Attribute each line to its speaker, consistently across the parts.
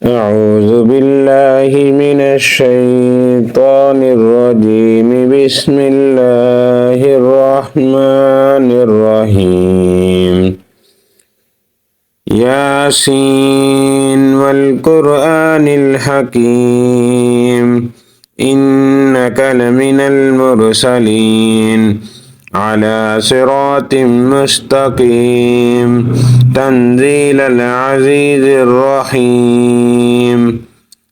Speaker 1: أعوذ بالله من الشيطان الرجيم. بسم الله الرحمن الرحيم. ياسين والقرآن الحكيم إنك لمن المرسلين على صراط مستقيم تنزيل العزيز الرحيم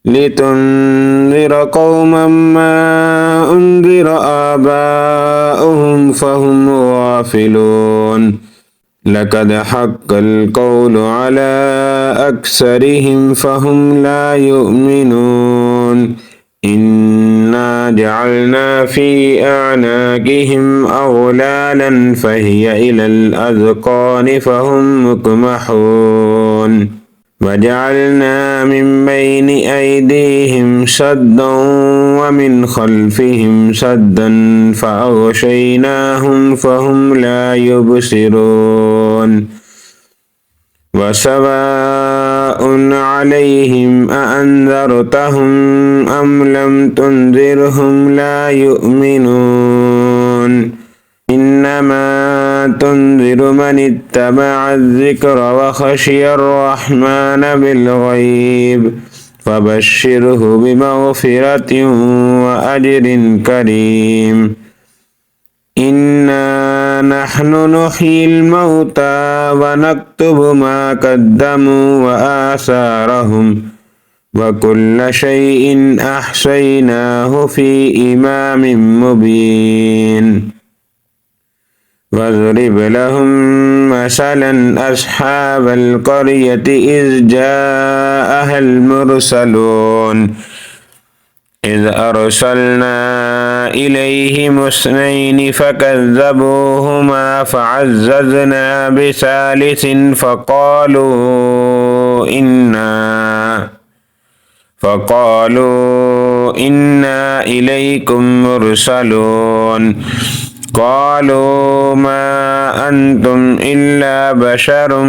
Speaker 1: لتنذر قوما ما أنذر آباؤهم فهم غافلون لقد حق القول على أكثرهم فهم لا يؤمنون إنا جعلنا في أعناقهم أغلالا فهي إلى الأذقان فهم مقمحون وجعلنا من بين أيديهم سدا ومن خلفهم سدا فأغشيناهم فهم لا يبصرون وسواء عليهم أأنذرتهم أم لم تنذرهم لا يؤمنون إنما تنذر من اتبع الذكر وخشي الرحمن بالغيب فبشره بمغفرة وأجر كريم. إنا نحن نحيي الموتى ونكتب ما قدموا وآثارهم وكل شيء أحصيناه في إمام مبين. واضرب لهم مثلا أصحاب القرية إذ جاءها المرسلون إذ أرسلنا إليهم اثنين فكذبوهما فعززنا بثالث فقالوا إنا إليكم مرسلون قالوا ما أنتم إلا بشر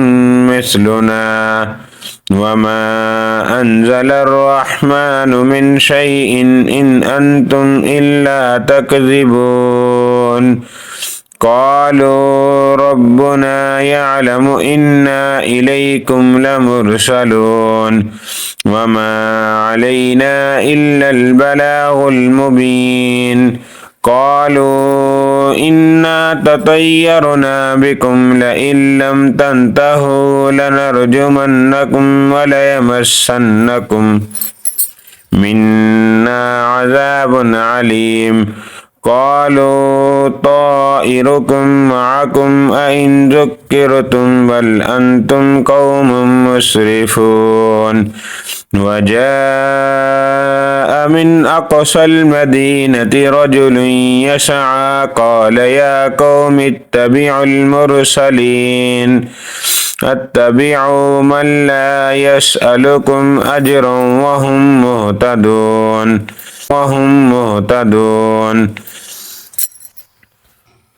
Speaker 1: مثلنا وما أنزل الرحمن من شيء إن أنتم إلا تكذبون قالوا ربنا يعلم إنا إليكم لمرسلون وما علينا إلا البلاغ المبين قالوا إنا تطيرنا بكم لئن لم تنتهوا لنرجمنكم وليمسنكم منا عذاب عليم قالوا طائركم معكم أئن ذكرتم بل أنتم قوم مسرفون وجاء من أقصى المدينة رجل يسعى قال يا قوم اتبعوا المرسلين اتبعوا من لا يسألكم أجرا وهم مهتدون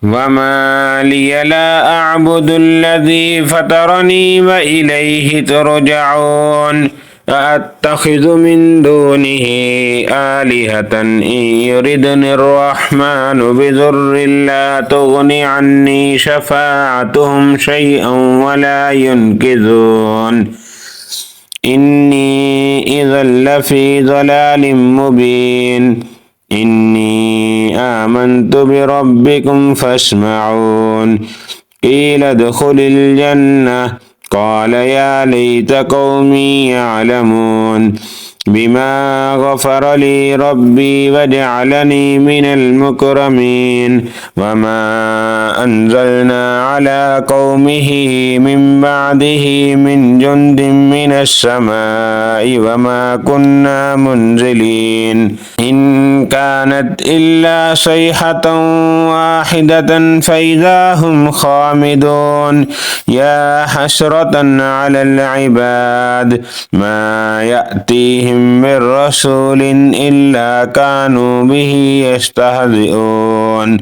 Speaker 1: وما لي لا أعبد الذي فطرني وإليه ترجعون أأتخذ من دونه آلهة إن يردني الرحمن بضر لا تغن عني شفاعتهم شيئا ولا ينقذون إني إذا لفي ضلال مبين إني آمنت بربكم فاسمعون قيل ادخل الجنة قال يا ليت قومي يعلمون بما غفر لي ربي وجعلني من المكرمين وما أنزلنا على قومه من بعده من جند من السماء وما كنا منزلين إن كانت إلا صيحة واحدة فإذا هم خامدون يا حسرة على العباد ما يأتيهم من رسول إلا كانوا به يستهزئون يعلمون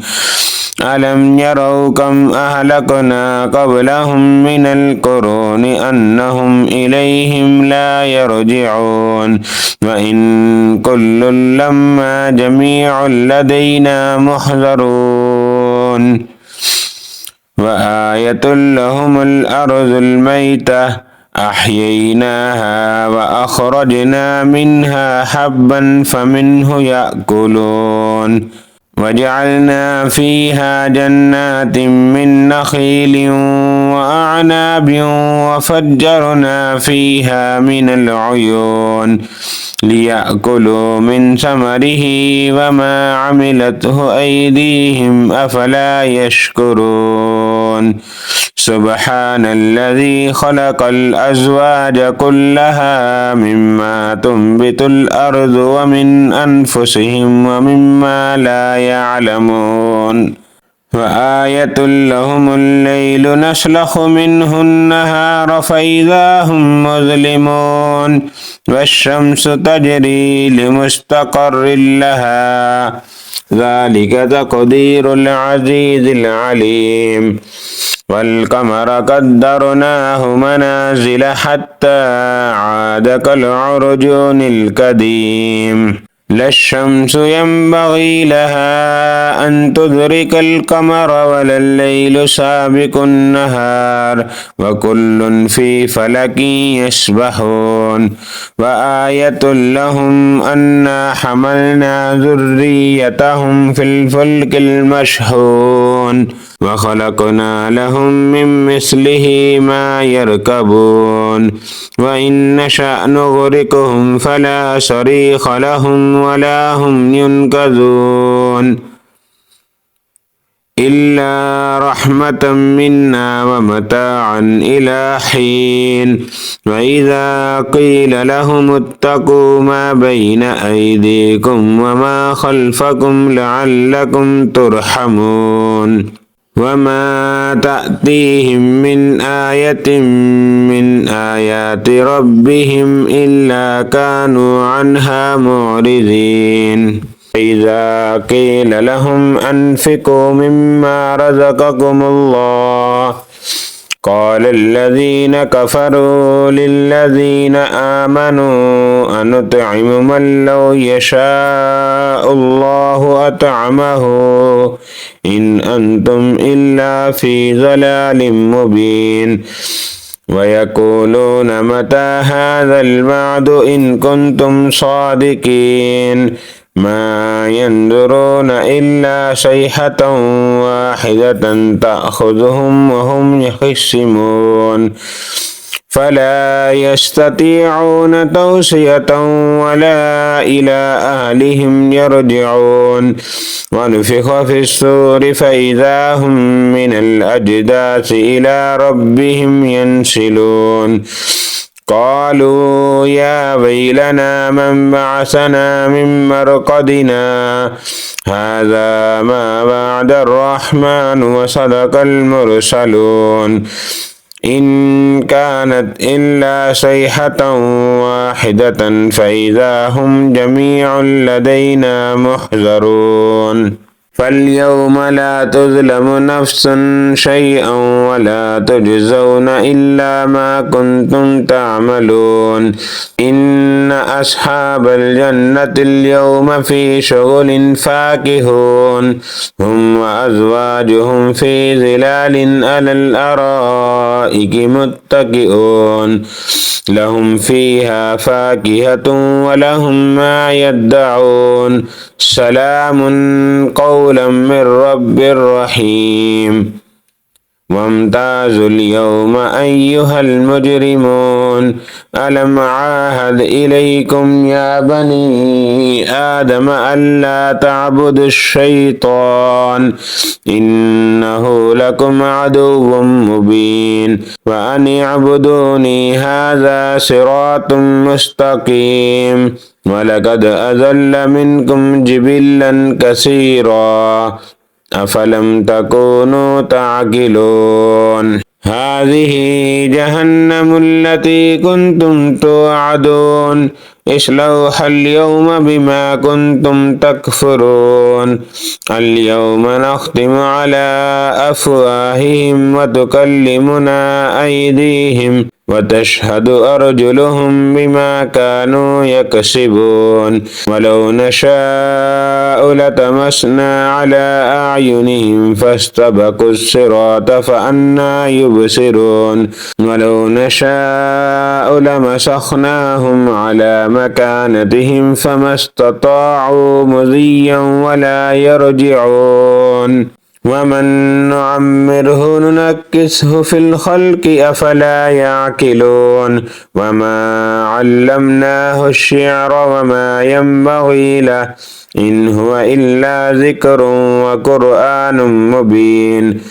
Speaker 1: ألم يروا كم أهلكنا قبلهم من القرون أنهم إليهم لا يرجعون وإن كل لما جميع لدينا محضرون وآية لهم الأرض الميتة أحييناها وأخرجنا منها حبا فمنه يأكلون وجعلنا فيها جنات من نخيل وأعناب وفجرنا فيها من العيون ليأكلوا من ثمره وما عملته أيديهم أفلا يشكرون سبحان الذي خلق الأزواج كلها مما تنبت الأرض ومن أنفسهم ومما لا يعلمون وآية لهم الليل نسلخ منه النهار فإذا هم مظلمون والشمس تجري لمستقر لها ذلك تقدير العزيز العليم والقمر قدرناه منازل حتى عاد كالعرجون القديم لا الشمس ينبغي لها أن تدرك القمر ولا الليل سابق النهار وكل في فلك يسبحون وآية لهم أنا حملنا ذريتهم في الفلك المشحون وخلقنا لهم من مثله ما يركبون وإن نشأ نغرقهم فلا صريخ لهم ولا هم ينقذون إلا رحمة منا ومتاعا إلى حين وإذا قيل لهم اتقوا ما بين أيديكم وما خلفكم لعلكم ترحمون وما تأتيهم من آية من آيات ربهم إلا كانوا عنها معرضين إذا قيل لهم أنفقوا مما رزقكم الله قال الذين كفروا للذين آمنوا أنطعم من لو يشاء الله أطعمه إن أنتم إلا في ضلال مبين ويقولون متى هذا الوعد إن كنتم صادقين ما ينظرون إلا صيحة واحدة تأخذهم وهم يخصمون فلا يستطيعون توصية ولا إلى أهلهم يرجعون ونفخ في الصور فإذا هم من الأجداث إلى ربهم ينسلون قالوا يا ويلنا من بعثنا من مرقدنا هذا ما وعد الرحمن وصدق المرسلون إن كانت إلا صيحة واحدة فإذا هم جميع لدينا محضرون فاليوم لا تظلم نفس شيئا ولا تجزون إلا ما كنتم تعملون إن أصحاب الجنة اليوم في شغل فاكهون هم وأزواجهم في ظلال على الأرائك متكئون لهم فيها فاكهة ولهم ما يدعون سلام قولا من رب رحيم وامتازوا اليوم أيها المجرمون ألم عاهد إليكم يا بني آدم ألا تعبدوا الشيطان إنه لكم عدو مبين وأن اعبدوني هذا صراط مستقيم ولقد أضل منكم جبلا كثيرا أفلم تكونوا تعقلون هذه جهنم التي كنتم توعدون اصلوها اليوم بما كنتم تكفرون اليوم نختم على أفواههم وتكلمنا أيديهم وتشهد أرجلهم بما كانوا يكسبون ولو نشاء لطمسنا على أعينهم فاستبقوا الصراط فأنى يبصرون ولو نشاء لمسخناهم على مكانتهم فما استطاعوا مضيا ولا يرجعون ومن نعمره ننكسه في الخلق أفلا يعقلون وما علمناه الشعر وما ينبغي له إن هو إلا ذكر وقرآن مبين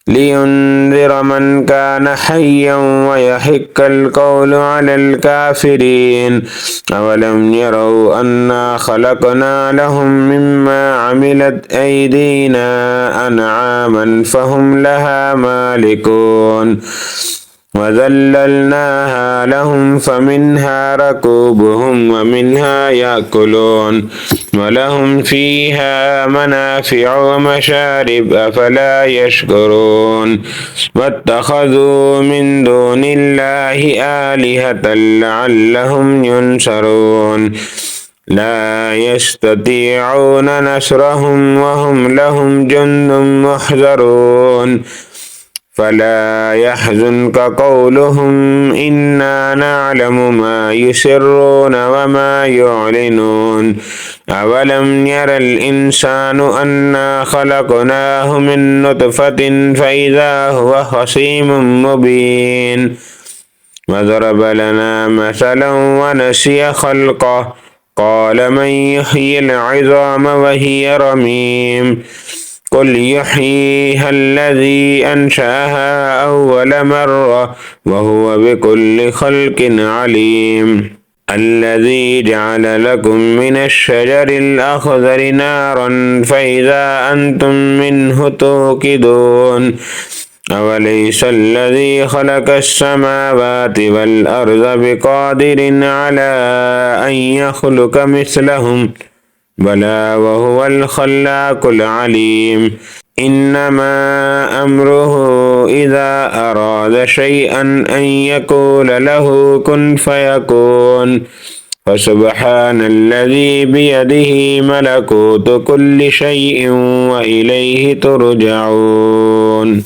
Speaker 1: لينذر من كان حيا ويحق القول على الكافرين أولم يروا أنا خلقنا لهم مما عملت أيدينا أنعاما فهم لها مالكون وذللناها لهم فمنها ركوبهم ومنها يأكلون ولهم فيها منافع ومشارب أفلا يشكرون واتخذوا من دون الله آلهة لعلهم ينصرون لا يستطيعون نصرهم وهم لهم جند محضرون فلا يحزنك قولهم إنا نعلم ما يسرون وما يعلنون أولم ير الإنسان أنا خلقناه من نطفة فإذا هو خصيم مبين وضرب لنا مثلا ونسي خلقه قال من يحيي العظام وهي رميم قل يحييها الذي أنشأها أول مرة وهو بكل خلق عليم الذي جعل لكم من الشجر الأخضر نارا فإذا أنتم منه توقدون أوليس الذي خلق السماوات والأرض بقادر على أن يخلق مثلهم بلى وهو الخلاق العليم إنما أمره إذا أراد شيئا أن يقول له كن فيكون فسبحان الذي بيده ملكوت كل شيء وإليه ترجعون.